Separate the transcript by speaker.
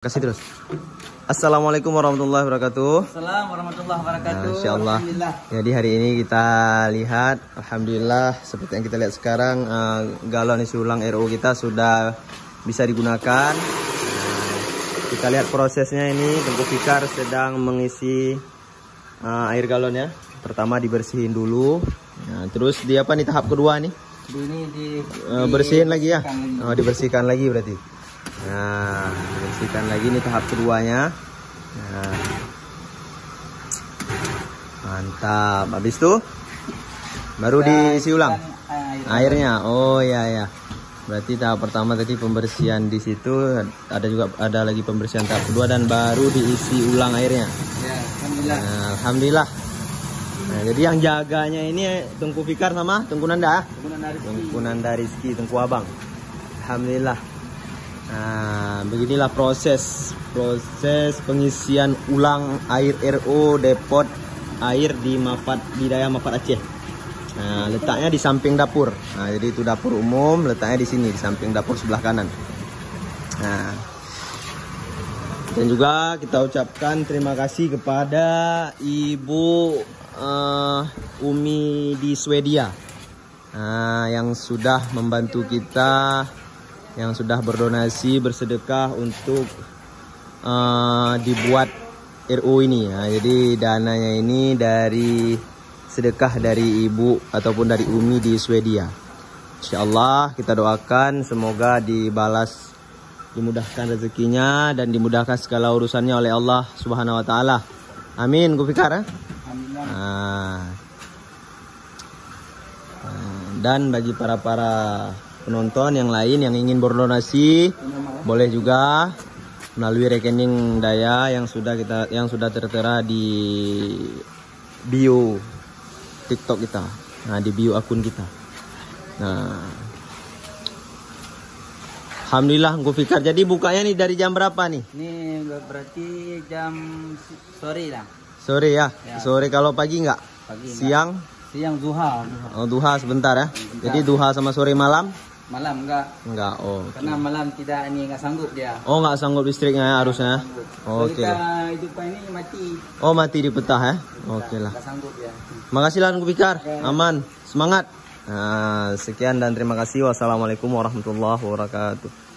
Speaker 1: Kasih terus. Assalamualaikum warahmatullahi wabarakatuh.
Speaker 2: Assalamualaikum warahmatullahi wabarakatuh.
Speaker 1: Insyaallah. Jadi hari ini kita lihat, alhamdulillah seperti yang kita lihat sekarang, galon isi ulang RO kita sudah bisa digunakan. Kita lihat prosesnya ini, Tengku Fikar sedang mengisi air galon ya. Pertama dibersihin dulu. Nah, terus di apa nih tahap kedua nih? Bersihin lagi ya. Oh, dibersihkan lagi berarti. Nah, bersihkan lagi nih tahap keduanya. Nah, mantap. Habis itu baru diisi ulang airnya. Oh ya ya. Berarti tahap pertama tadi pembersihan di situ, ada lagi pembersihan tahap kedua dan baru diisi ulang airnya.
Speaker 2: Ya, alhamdulillah.
Speaker 1: Nah, alhamdulillah. Nah, jadi yang jaganya ini Tengku Fikar sama Tengku Nanda. Tengku Nanda Rizky, Tengku Abang. Alhamdulillah. Nah, beginilah proses pengisian ulang air RO depot air di Daya Mafat Aceh. Nah, letaknya di samping dapur. Nah, jadi itu dapur umum, letaknya di sini di samping dapur sebelah kanan. Nah, dan juga kita ucapkan terima kasih kepada Ibu Umi di Swedia, yang sudah membantu kita, yang sudah berdonasi bersedekah untuk dibuat RO ini. Nah, jadi dananya ini dari sedekah dari ibu ataupun dari Umi di Swedia. Insyaallah kita doakan semoga dibalas, dimudahkan rezekinya dan dimudahkan segala urusannya oleh Allah Subhanahu wa taala. Amin. Gue Fikar ya. Dan bagi para penonton yang lain yang ingin berdonasi, boleh juga melalui rekening Daya yang sudah tertera di bio TikTok kita. Nah, di bio akun kita. Nah, alhamdulillah Gue Fikar. Jadi bukanya nih dari jam berapa nih?
Speaker 2: Ini berarti jam sore lah.
Speaker 1: Sore ya? Sore. Kalau pagi enggak?
Speaker 2: Pagi
Speaker 1: siang?
Speaker 2: Siang duha.
Speaker 1: Oh, duha sebentar ya. Jadi duha sama sore malam?
Speaker 2: Malam enggak.
Speaker 1: Enggak. Oh.
Speaker 2: Karena malam enggak sanggup dia.
Speaker 1: Oh, enggak sanggup listriknya ya, harusnya.
Speaker 2: Oke. Kita hidupkan ini mati.
Speaker 1: Oh, mati di petah ya. Oke lah.
Speaker 2: Enggak sanggup dia.
Speaker 1: Makasih lah Gue Fikar. Aman. Semangat. Nah, sekian dan terima kasih. Wassalamualaikum warahmatullahi wabarakatuh.